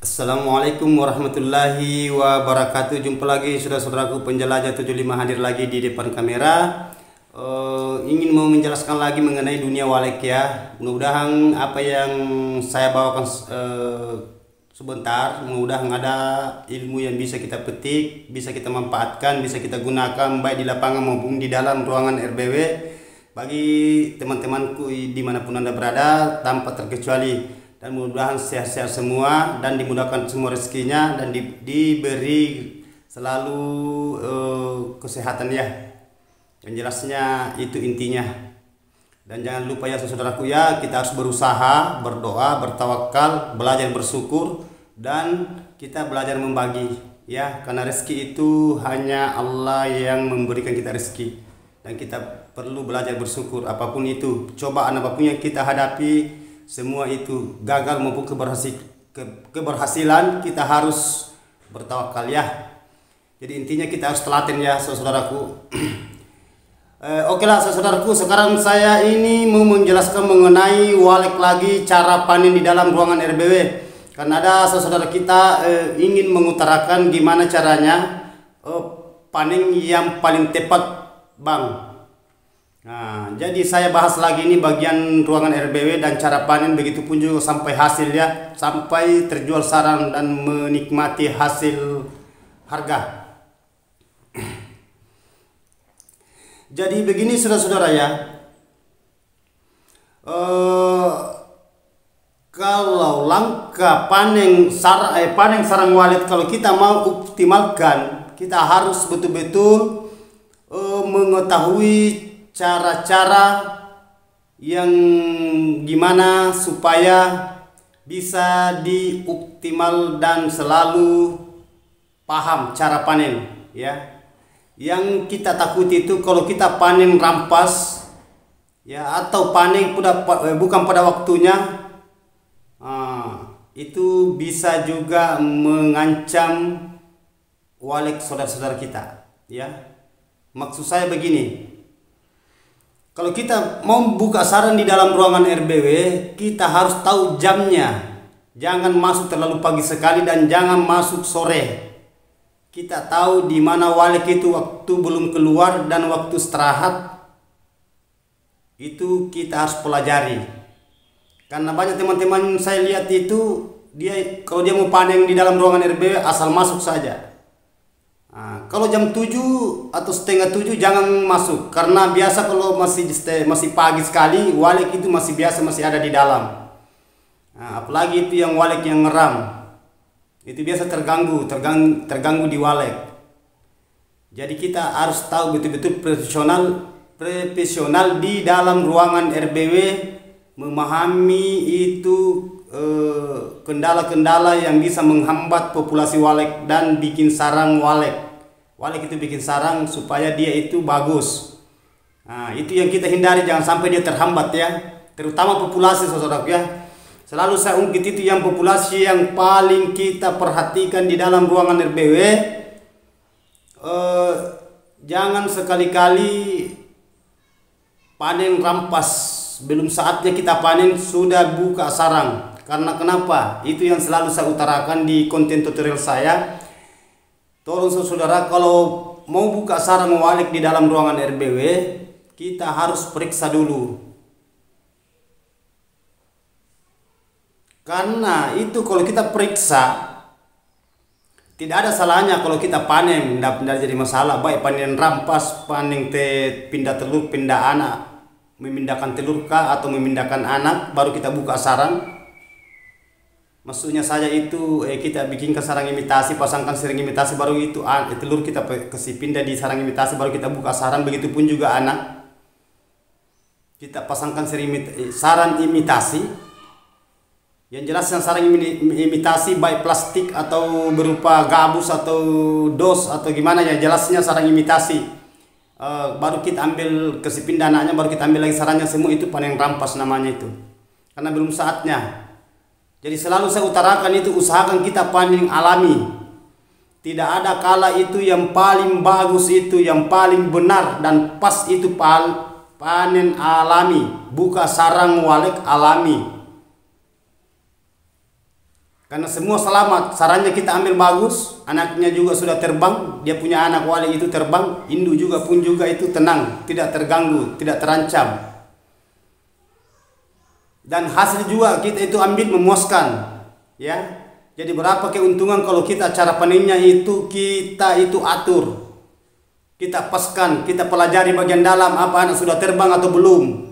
Assalamualaikum warahmatullahi wabarakatuh. Jumpa lagi saudara-saudaraku penjelajah 75 hadir lagi di depan kamera. Ingin mau menjelaskan lagi mengenai dunia walek ya. Mudah-mudahan apa yang saya bawakan sebentar, mudah-mudahan ada ilmu yang bisa kita petik, bisa kita manfaatkan, bisa kita gunakan baik di lapangan maupun di dalam ruangan RBW bagi teman-temanku dimanapun Anda berada tanpa terkecuali. Dan mudah-mudahan sehat-sehat semua dan dimudahkan semua rezekinya dan diberi selalu kesehatan ya. Yang jelasnya itu intinya. Dan jangan lupa ya saudaraku ya, kita harus berusaha, berdoa, bertawakal, belajar bersyukur, dan kita belajar membagi ya, karena rezeki itu hanya Allah yang memberikan kita rezeki. Dan kita perlu belajar bersyukur apapun itu, cobaan apapun yang kita hadapi, semua itu gagal maupun keberhasilan, kita harus bertawakal ya. Jadi intinya kita harus telaten ya saudaraku. Oke lah saudaraku, sekarang saya ini mau menjelaskan mengenai walek lagi, cara panen di dalam ruangan RBW. Karena ada saudara kita ingin mengutarakan gimana caranya panen yang paling tepat bang. Nah, jadi saya bahas lagi ini bagian ruangan RBW dan cara panen, begitu pun juga sampai hasil ya, sampai terjual sarang dan menikmati hasil harga. Jadi begini saudara-saudara ya, kalau langkah panen sarang walet, kalau kita mau optimalkan, kita harus betul-betul mengetahui cara-cara yang gimana supaya bisa dioptimal dan selalu paham cara panen ya. Yang kita takuti itu kalau kita panen rampas ya, atau panen bukan pada waktunya, itu bisa juga mengancam walek saudara-saudara kita ya. Maksud saya begini, kalau kita mau buka sarang di dalam ruangan RBW, kita harus tahu jamnya. Jangan masuk terlalu pagi sekali dan jangan masuk sore. Kita tahu di mana walek itu waktu belum keluar dan waktu istirahat. Itu kita harus pelajari. Karena banyak teman-teman saya lihat itu, kalau dia mau panen di dalam ruangan RBW asal masuk saja. Nah, kalau jam 7 atau setengah 7 jangan masuk, karena biasa kalau masih pagi sekali walek itu masih ada di dalam. Nah, apalagi itu yang walek yang ngeram, itu biasa terganggu di walek. Jadi kita harus tahu betul-betul profesional di dalam ruangan RBW, memahami itu kendala-kendala yang bisa menghambat populasi walek dan bikin sarang walek. Walek itu bikin sarang supaya dia itu bagus. Nah, itu yang kita hindari, jangan sampai dia terhambat ya. Terutama populasi saudara ya. Selalu saya ungkit itu yang populasi yang paling kita perhatikan di dalam ruangan RBW. Jangan sekali-kali panen rampas, belum saatnya kita panen sudah buka sarang. Karena kenapa? Itu yang selalu saya utarakan di konten tutorial saya. Tolong saudara, kalau mau buka sarang walek di dalam ruangan RBW, kita harus periksa dulu. Karena itu kalau kita periksa, tidak ada salahnya kalau kita panen, tidak jadi masalah. Baik panen rampas, panen pindah telur, pindah anak, memindahkan telur kah atau memindahkan anak, baru kita buka sarang. Maksudnya saja itu kita bikinkan sarang imitasi, pasangkan sarang imitasi, baru itu telur kita kasih pindah di sarang imitasi, baru kita buka sarang. Begitupun juga anak, kita pasangkan sarang imitasi. Yang jelasnya sarang imitasi baik plastik atau berupa gabus atau dos atau gimana ya, jelasnya sarang imitasi. Baru kita ambil kasih pindah anaknya, baru kita ambil lagi sarangnya, semua itu panen rampas namanya itu. Karena belum saatnya. Jadi selalu saya utarakan itu, usahakan kita panen alami. Tidak ada kala itu yang paling bagus, itu yang paling benar dan pas itu panen alami, buka sarang walek alami. Karena semua selamat, sarannya kita ambil bagus, anaknya juga sudah terbang, dia punya anak wali itu terbang, induk juga pun juga itu tenang, tidak terganggu, tidak terancam. Dan hasil juga kita itu ambil memuaskan, ya. Jadi berapa keuntungan kalau kita cara panennya itu kita itu atur, kita paskan, kita pelajari bagian dalam apa anak sudah terbang atau belum.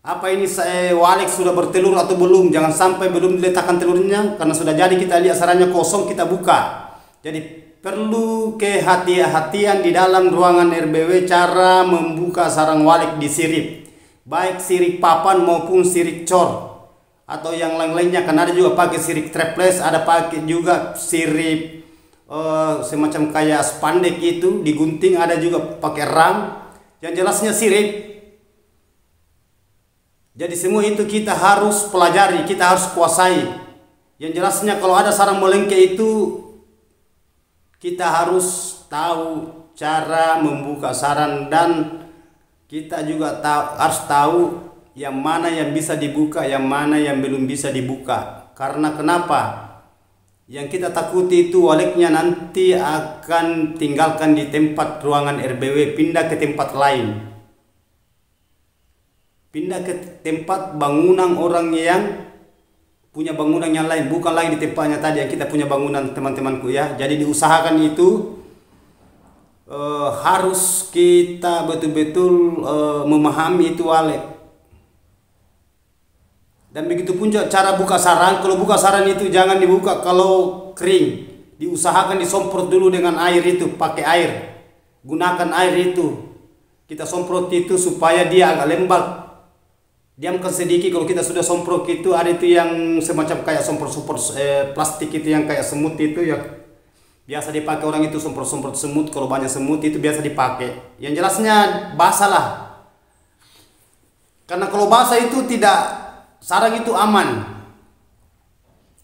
Apa ini walek sudah bertelur atau belum? Jangan sampai belum diletakkan telurnya karena sudah jadi kita lihat sarangnya kosong kita buka. Jadi perlu kehati-hatian di dalam ruangan RBW cara membuka sarang walek di sirip. Baik sirip papan maupun sirip cor atau yang lain-lainnya, kan ada juga pakai sirip traples, ada pakai juga sirip semacam kayak spandek itu digunting, ada juga pakai ram. Yang jelasnya sirip. Jadi semua itu kita harus pelajari, kita harus kuasai. Yang jelasnya kalau ada sarang melengke itu kita harus tahu cara membuka sarang, dan kita juga harus tahu yang mana yang bisa dibuka, yang mana yang belum bisa dibuka. Karena kenapa? Yang kita takuti itu waleknya nanti akan tinggalkan di tempat ruangan RBW, pindah ke tempat lain. Pindah ke tempat bangunan orang yang punya bangunan yang lain, bukan lagi di tempatnya tadi yang kita punya bangunan, teman-temanku ya. Jadi diusahakan itu harus kita betul-betul memahami itu walek. Dan begitu pun cara buka sarang. Kalau buka sarang itu jangan dibuka kalau kering, diusahakan disemprot dulu dengan air itu, pakai air, gunakan air itu, kita semprot itu supaya dia agak lembab. Diamkan sedikit. Kalau kita sudah semprot itu ada itu yang semacam kayak semprot plastik itu yang kayak semut itu ya, biasa dipakai orang itu, semprot semut. Kalau banyak semut itu biasa dipakai. Yang jelasnya basah lah, karena kalau basah itu tidak, sarang itu aman.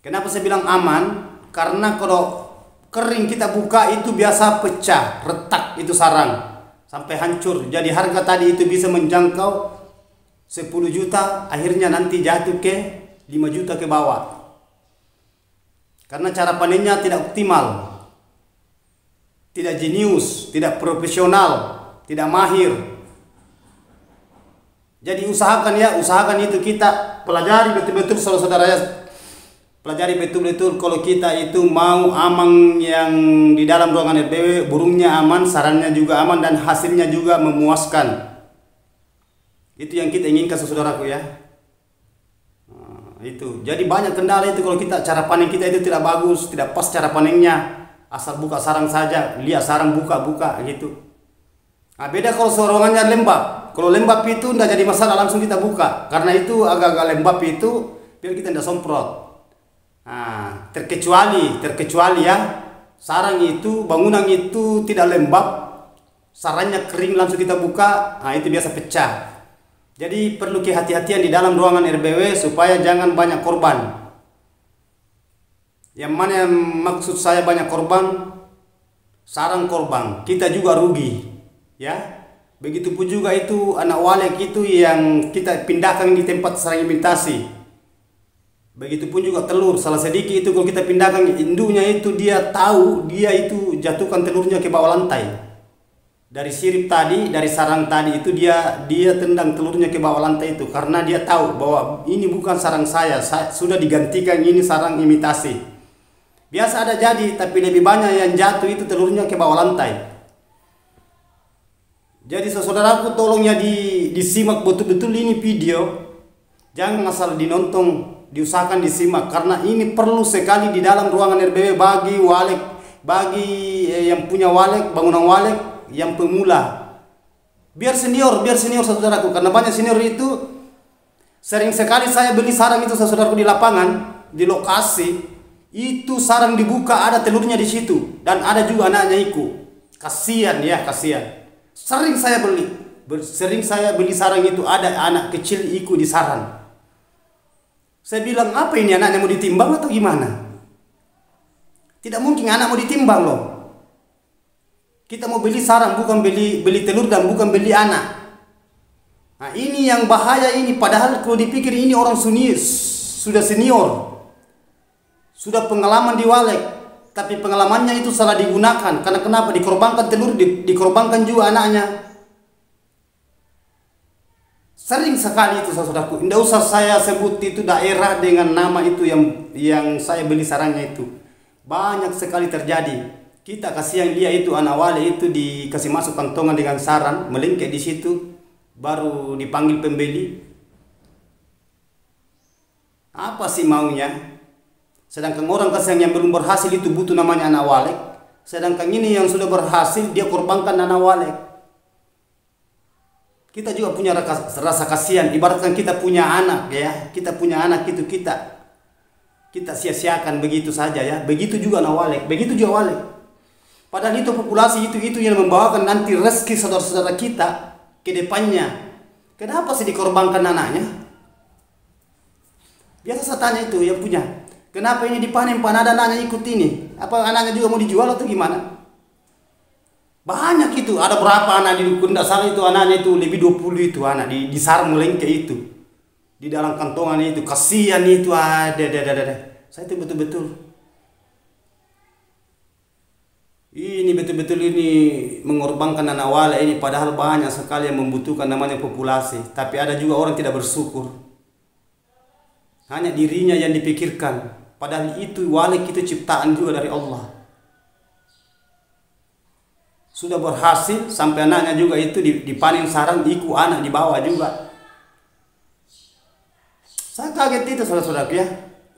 Kenapa saya bilang aman? Karena kalau kering kita buka itu biasa pecah, retak itu sarang sampai hancur. Jadi harga tadi itu bisa menjangkau 10 juta, akhirnya nanti jatuh ke 5 juta ke bawah. Karena cara panennya tidak optimal, tidak jenius, tidak profesional, tidak mahir. Jadi usahakan ya, usahakan itu kita pelajari betul-betul saudara-saudara ya. Pelajari betul-betul kalau kita itu mau aman yang di dalam ruangan RBW, burungnya aman, sarangnya juga aman, dan hasilnya juga memuaskan. Itu yang kita inginkan saudaraku ya. Nah, itu. Jadi banyak kendala itu kalau kita cara panen kita itu tidak bagus, tidak pas cara panennya. Asal buka sarang saja, lihat sarang buka-buka gitu. Nah, beda kalau sorongannya lembab. Kalau lembab itu tidak jadi masalah, langsung kita buka. Karena itu agak-agak lembab itu biar kita tidak semprot. Nah, terkecuali ya, sarang itu, bangunan itu tidak lembab, sarangnya kering langsung kita buka, nah itu biasa pecah. Jadi perlu kehati-hatian di dalam ruangan RBW supaya jangan banyak korban. Yang mana yang maksud saya banyak korban? Sarang korban, kita juga rugi, ya. Begitupun juga itu anak walek itu yang kita pindahkan di tempat sarang imitasi. Begitupun juga telur, salah sedikit itu kalau kita pindahkan induknya itu, dia tahu, dia itu jatuhkan telurnya ke bawah lantai. Dari sirip tadi, dari sarang tadi itu dia tendang telurnya ke bawah lantai itu, karena dia tahu bahwa ini bukan sarang saya sudah digantikan, ini sarang imitasi. Biasa ada jadi, tapi lebih banyak yang jatuh itu telurnya ke bawah lantai. Jadi saudaraku tolong ya disimak betul-betul ini video, jangan asal dinonton, diusahakan disimak, karena ini perlu sekali di dalam ruangan RBW bagi walek, bagi yang punya walek, bangunan walek, yang pemula, biar senior saudaraku. Karena banyak senior itu sering sekali saya beli sarang itu saudaraku di lapangan, di lokasi itu sarang dibuka ada telurnya di situ, dan ada juga anaknya ikut. Kasihan ya, kasihan. Sering saya beli sarang itu ada anak kecil ikut di sarang. Saya bilang, apa ini, anaknya mau ditimbang atau gimana? Tidak mungkin anak mau ditimbang loh. Kita mau beli sarang, bukan beli telur dan bukan beli anak. Nah ini yang bahaya ini. Padahal kalau dipikir ini orang sudah senior, sudah pengalaman di Walek, tapi pengalamannya itu salah digunakan. Karena kenapa? Dikorbankan telur, dikorbankan juga anaknya. Sering sekali itu saudaraku. Tidak usah saya sebut itu daerah dengan nama itu yang saya beli sarangnya itu. Banyak sekali terjadi. Kita kasihan dia itu anak Wale itu dikasih masuk kantongan dengan sarang, melingkik di situ, baru dipanggil pembeli. Apa sih maunya? Sedangkan orang kasihan yang belum berhasil itu butuh namanya anak Walek. Sedangkan ini yang sudah berhasil dia korbankan anak Walek. Kita juga punya rasa kasihan. Ibaratkan kita punya anak ya, kita punya anak itu kita sia-siakan begitu saja ya. Begitu juga anak Walek, begitu juga Walek. Padahal itu populasi itu yang membawakan nanti rezeki saudara-saudara kita ke depannya. Kenapa sih dikorbankan anaknya? Biasa saya tanya itu yang punya. Kenapa ini dipanen, ada anaknya ikut ini? Apa anaknya juga mau dijual atau gimana? Banyak itu, ada berapa anak di dukun, tidak salah itu anaknya itu lebih 20 itu anak di sarang melengke itu. Di dalam kantongan itu, kasihan itu, ada. Saya itu betul-betul. Ini betul-betul ini mengorbankan anak Wale ini, padahal banyak sekali yang membutuhkan namanya populasi. Tapi ada juga orang tidak bersyukur. Hanya dirinya yang dipikirkan. Padahal itu Walek itu ciptaan juga dari Allah. Sudah berhasil sampai anaknya juga itu dipanen sarang, ikut anak dibawa juga. Saya kaget itu saudara-saudara ya.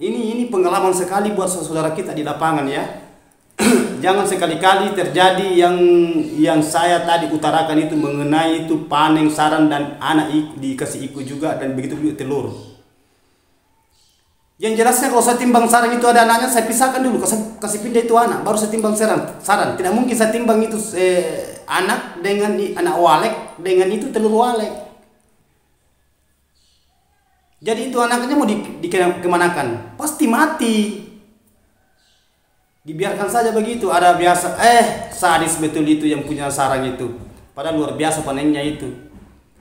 Ini pengalaman sekali buat saudara kita di lapangan ya. Jangan sekali-kali terjadi yang saya tadi utarakan itu mengenai itu panen sarang dan anak dikasih ikut juga dan begitu juga telur. Yang jelasnya kalau saya timbang sarang itu ada anaknya, saya pisahkan dulu, kasih pindah itu anak, baru saya timbang sarang. Tidak mungkin saya timbang itu anak dengan anak Walek dengan itu telur Walek. Jadi itu anaknya mau dikemanakan? Pasti mati. Dibiarkan saja begitu. Ada biasa, sadis betul itu yang punya sarang itu. Padahal luar biasa panennya itu.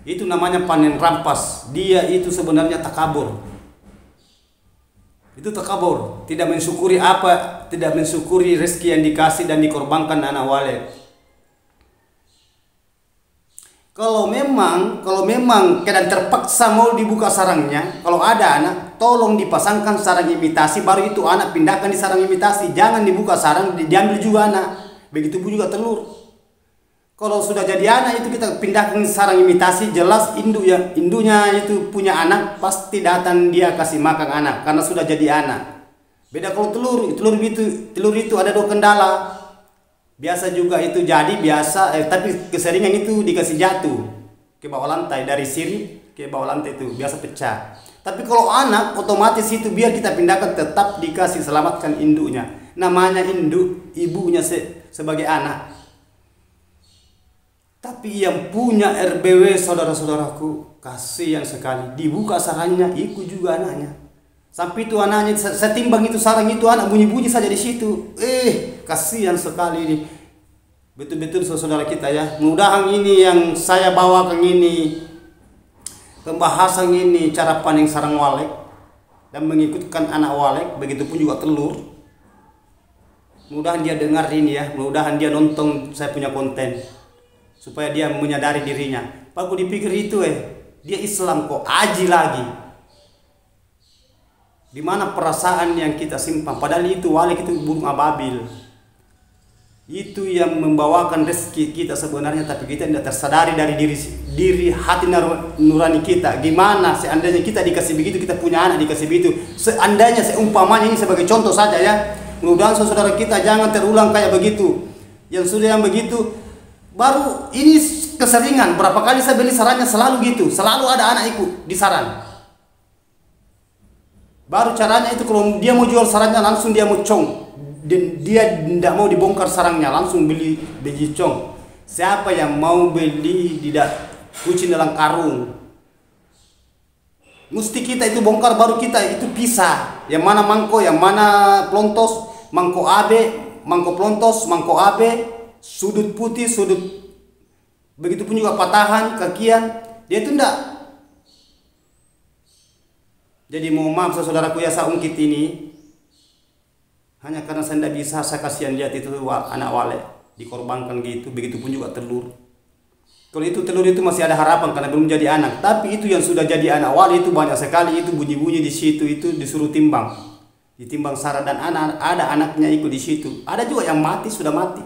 Itu namanya panen rampas. Dia itu sebenarnya takabur. Itu takabur, tidak mensyukuri tidak mensyukuri rezeki yang dikasih dan dikorbankan anak Walek. Kalau memang keadaan terpaksa mau dibuka sarangnya, kalau ada anak, tolong dipasangkan sarang imitasi, baru itu anak pindahkan di sarang imitasi. Jangan dibuka sarang, diambil juga anak. Begitu pun juga telur. Kalau sudah jadi anak itu kita pindahkan sarang imitasi, jelas indunya itu punya anak, pasti datang dia kasih makan anak karena sudah jadi anak. Beda kalau telur itu ada dua kendala. Biasa juga itu jadi biasa, tapi keseringan itu dikasih jatuh ke bawah lantai, dari sirip ke bawah lantai itu biasa pecah. Tapi kalau anak otomatis itu biar kita pindahkan tetap dikasih selamatkan induknya. Namanya induk, ibunya sebagai anak. Tapi yang punya RBW saudara-saudaraku kasihan sekali, dibuka sarangnya ikut juga anaknya. Sampai itu anaknya saya timbang itu sarang itu anak bunyi-bunyi saja di situ. Kasihan sekali ini. Betul-betul saudara kita ya. Mudah-mudahan ini yang saya bawakan ini, pembahasan ini cara panen sarang Walek dan mengikutkan anak Walek, begitupun juga telur. Mudah-mudahan dia dengar ini ya, mudah-mudahan dia nonton saya punya konten. Supaya dia menyadari dirinya. Pak aku dipikir itu dia Islam kok aji lagi. Di mana perasaan yang kita simpan? Padahal itu Walek itu burung ababil. Itu yang membawakan rezeki kita sebenarnya, tapi kita tidak tersadari dari diri hati nurani kita. Gimana seandainya kita dikasih begitu, kita punya anak dikasih begitu. Seandainya seumpamanya ini sebagai contoh saja ya. Mudah-mudahan saudara kita jangan terulang kayak begitu. Yang sudah yang begitu baru ini keseringan, berapa kali saya beli sarangnya selalu gitu, selalu ada anak ikut di sarang. Baru caranya itu kalau dia mau jual sarangnya langsung dia mau cong, dan dia tidak mau dibongkar sarangnya, langsung beli cong. Siapa yang mau beli tidak kucing dalam karung? Mesti kita itu bongkar baru kita itu pisah. Yang mana mangko, yang mana plontos, mangko abe, mangko plontos, mangko abe. Sudut putih, sudut begitupun juga patahan, kakian, dia itu enggak. Jadi mohon maaf saudaraku ya, saya ungkit ini Hanya karena saya tidak bisa, saya kasihan lihat itu anak wale dikorbankan gitu. Begitupun juga telur. Kalau itu telur itu masih ada harapan karena belum jadi anak. Tapi itu yang sudah jadi anak wale itu banyak sekali, itu bunyi-bunyi di situ itu disuruh timbang. Ditimbang sara dan ada anaknya ikut di situ. Ada juga yang mati, sudah mati.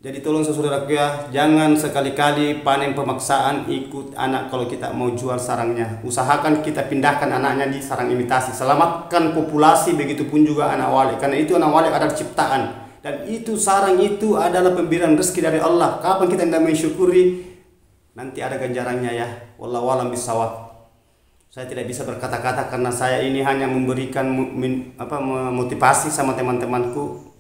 Jadi tolong saudaraku ya, jangan sekali-kali panen pemaksaan ikut anak kalau kita mau jual sarangnya. Usahakan kita pindahkan anaknya di sarang imitasi. Selamatkan populasi, begitupun juga anak wale. Karena itu anak wale adalah ciptaan. Dan itu sarang itu adalah pemberian rezeki dari Allah. Kapan kita tidak mensyukuri, nanti ada ganjarannya ya. Wallahu a'lam bishawab. Saya tidak bisa berkata-kata karena saya ini hanya memberikan motivasi sama teman-temanku.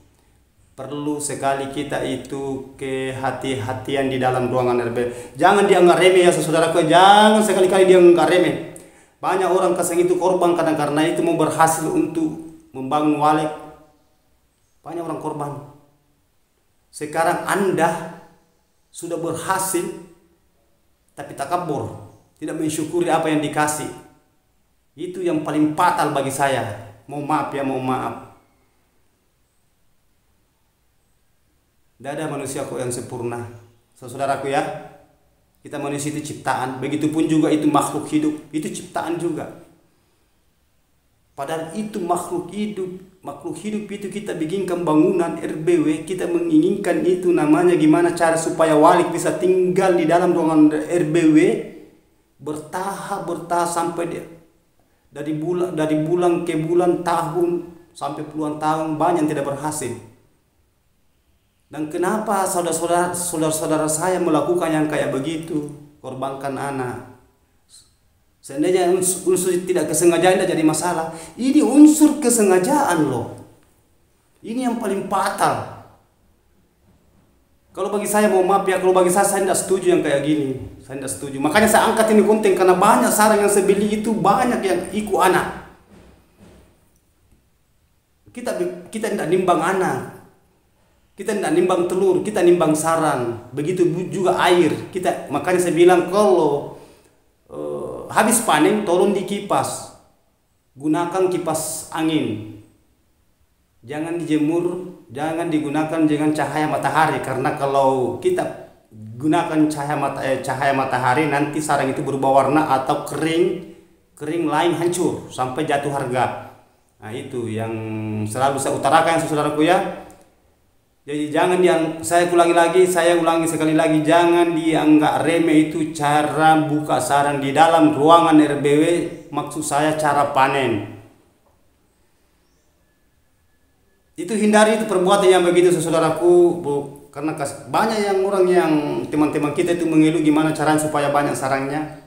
Perlu sekali kita itu kehati-hatian di dalam ruangan RB. Jangan dianggap remeh ya saudaraku. Jangan sekali-kali dianggap remeh. Banyak orang kasang itu korban karena itu mau berhasil untuk membangun walek. Banyak orang korban. Sekarang Anda sudah berhasil tapi takabur, tidak mensyukuri apa yang dikasih. Itu yang paling fatal bagi saya. Mau maaf ya, mau maaf. Tidak ada manusia kok yang sempurna. Saudaraku ya, kita manusia itu ciptaan. Begitupun juga itu makhluk hidup, itu ciptaan juga. Padahal itu makhluk hidup. Makhluk hidup itu kita bikinkan bangunan RBW, kita menginginkan itu namanya gimana cara supaya walik bisa tinggal di dalam ruangan RBW bertahap sampai dari bulan ke bulan, tahun sampai puluhan tahun, banyak yang tidak berhasil. Dan kenapa saudara-saudara saya melakukan yang kayak begitu, korbankan anak? Seandainya unsur tidak kesengajaan tidak jadi masalah. Ini unsur kesengajaan loh. Ini yang paling fatal. Kalau bagi saya, mau maaf ya, kalau bagi saya tidak setuju yang kayak gini. Saya tidak setuju. Makanya saya angkat ini konten karena banyak sarang yang saya beli itu banyak yang ikut anak. Kita tidak nimbang anak. Kita tidak nimbang telur, kita nimbang sarang. Begitu juga air. Makanya saya bilang kalau habis panen tolong dikipas. Gunakan kipas angin. Jangan dijemur, jangan digunakan dengan cahaya matahari karena kalau kita gunakan cahaya matahari nanti sarang itu berubah warna atau kering lain hancur sampai jatuh harga. Nah, itu yang selalu saya utarakan saudaraku ya. Jadi jangan saya ulangi sekali lagi, jangan dianggap remeh itu cara buka sarang di dalam ruangan RBW, maksud saya cara panen. Itu hindari itu perbuatan yang begitu saudaraku, karena banyak orang yang teman-teman kita itu mengeluh gimana caranya supaya banyak sarangnya.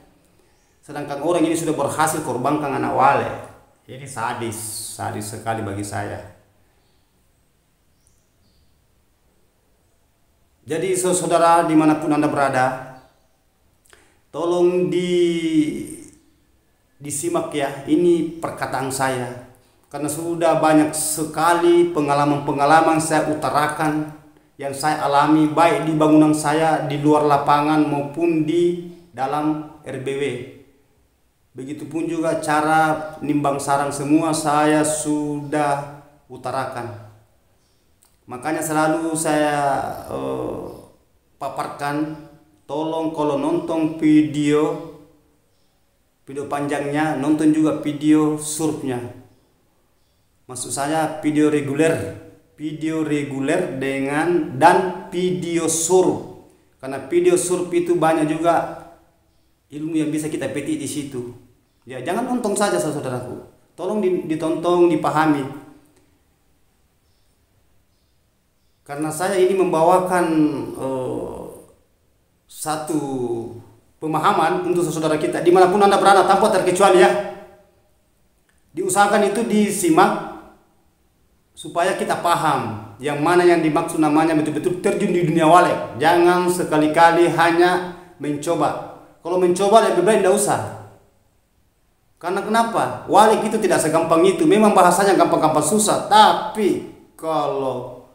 Sedangkan orang ini sudah berhasil korbankan anak wale. Ini sadis sekali bagi saya. Jadi saudara dimanapun Anda berada, tolong disimak ya, ini perkataan saya. Karena sudah banyak sekali pengalaman-pengalaman saya utarakan yang saya alami baik di bangunan saya, di luar lapangan maupun di dalam RBW. Begitupun juga cara nimbang sarang semua saya sudah utarakan. Makanya selalu saya paparkan, tolong kalau nonton video panjangnya, nonton juga video shortnya. Maksud saya video reguler dan video short. Karena video short itu banyak juga ilmu yang bisa kita petik di situ. Ya, jangan nonton saja saudaraku. Tolong ditonton, dipahami. Karena saya ini membawakan satu pemahaman untuk saudara kita dimanapun Anda berada tanpa terkecuali ya. Diusahakan itu disimak supaya kita paham yang mana yang dimaksud namanya betul-betul terjun di dunia walek. Jangan sekali-kali hanya mencoba. Kalau mencoba lebih baik tidak usah. Karena kenapa? Walek itu tidak segampang itu. Memang bahasanya gampang-gampang susah, tapi kalau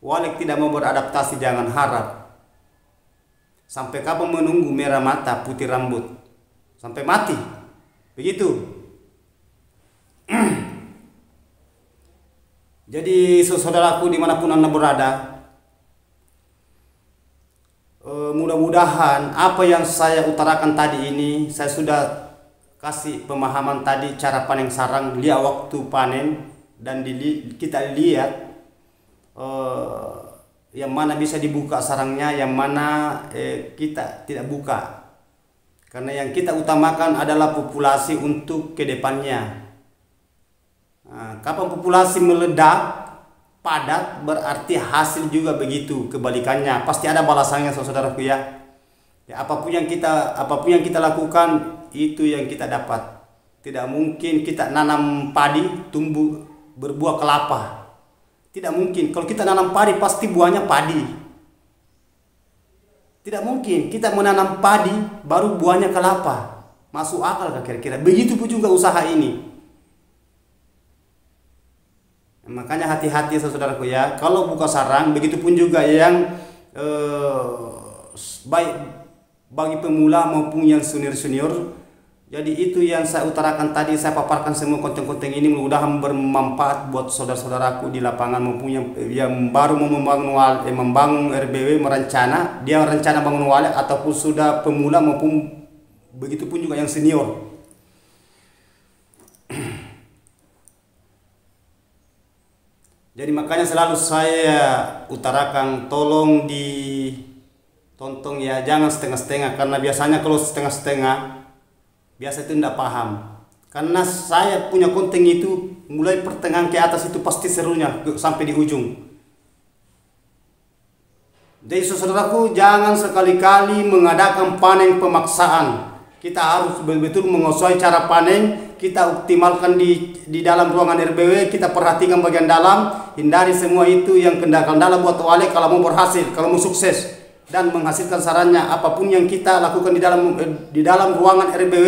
walek tidak mau beradaptasi jangan harap. Sampai kapan menunggu merah mata putih rambut? Sampai mati. Begitu. Jadi saudaraku dimanapun anda berada, mudah-mudahan apa yang saya utarakan tadi ini, saya sudah kasih pemahaman tadi cara panen sarang, lihat waktu panen, dan kita lihat yang mana bisa dibuka sarangnya, yang mana kita tidak buka. Karena yang kita utamakan adalah populasi untuk kedepannya. Nah, kapan populasi meledak padat berarti hasil juga begitu, kebalikannya pasti ada balasannya saudaraku ya. Apapun yang kita lakukan itu yang kita dapat. Tidak mungkin kita nanam padi tumbuh berbuah kelapa. Tidak mungkin. Kalau kita nanam padi pasti buahnya padi. Tidak mungkin kita menanam padi baru buahnya kelapa. Masuk akal kira-kira. Begitu pun juga usaha ini. Makanya hati-hati saudaraku ya. Kalau buka sarang, begitupun juga yang baik bagi pemula maupun yang senior-senior. Jadi itu yang saya utarakan tadi, saya paparkan semua konten-konten ini, mudah-mudahan bermanfaat buat saudara-saudaraku di lapangan maupun yang baru mau membangun RBW, dia rencana bangun wale ataupun sudah pemula maupun begitupun juga yang senior. Jadi makanya selalu saya utarakan, tolong ditonton ya, jangan setengah-setengah, karena biasanya kalau setengah-setengah biasa itu tidak paham. Karena saya punya konten itu mulai pertengahan ke atas itu pasti serunya sampai di ujung. Jadi saudaraku, jangan sekali-kali mengadakan panen pemaksaan. Kita harus betul-betul menguasai cara panen. Kita optimalkan di dalam ruangan RBW, kita perhatikan bagian dalam, hindari semua itu yang kendala buat wale kalau mau berhasil, kalau mau sukses dan menghasilkan sarannya. Apapun yang kita lakukan di dalam ruangan RBW,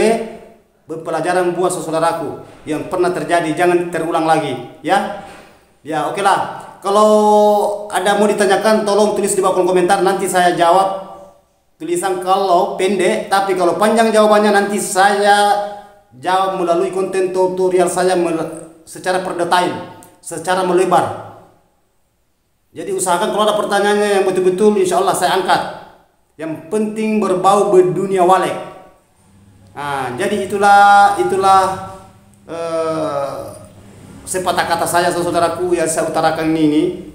pelajaran buat saudaraku yang pernah terjadi, jangan terulang lagi ya. Ya oke lah. Kalau ada mau ditanyakan, tolong tulis di bawah kolom komentar, nanti saya jawab tulisan kalau pendek, tapi kalau panjang jawabannya nanti saya jawab melalui konten tutorial saya secara berdetail, secara melebar. Jadi usahakan kalau ada pertanyaannya yang betul-betul, insya Allah saya angkat. Yang penting berbau berdunia walek. Nah, jadi itulah sepatah kata saya saudaraku yang saya utarakan ini.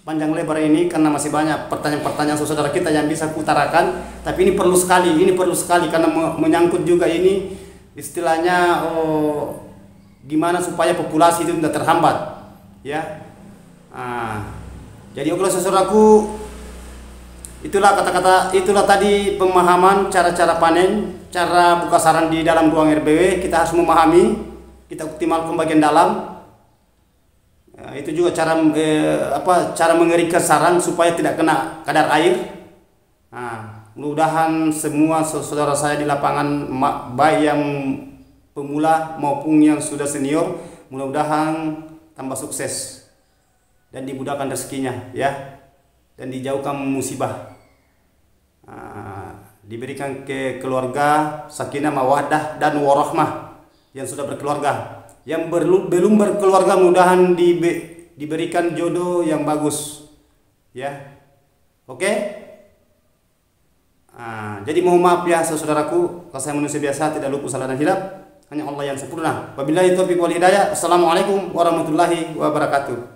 Panjang lebar ini karena masih banyak pertanyaan-pertanyaan saudara kita yang bisa kutarakan, tapi ini perlu sekali karena menyangkut juga ini istilahnya gimana supaya populasi itu tidak terhambat ya. Jadi oke saudaraku, itulah kata-kata, itulah tadi pemahaman cara-cara panen, cara buka sarang di dalam ruang RBW. Kita harus memahami, kita optimalkan bagian dalam. Itu juga cara mengeringkan sarang supaya tidak kena kadar air. Mudah-mudahan semua saudara saya di lapangan, baik yang pemula maupun yang sudah senior, mudah-mudahan tambah sukses dan dimudahkan rezekinya ya, dan dijauhkan musibah. Diberikan ke keluarga sakinah mawaddah dan warahmah yang sudah berkeluarga. Yang belum berkeluarga, mudahan diberikan jodoh yang bagus ya. Oke. Jadi mohon maaf ya saudaraku, kalau saya manusia biasa tidak luput salah dan hilaf, hanya Allah yang sempurna. Wabillahi taufiq wal hidayah. Assalamualaikum warahmatullahi wabarakatuh.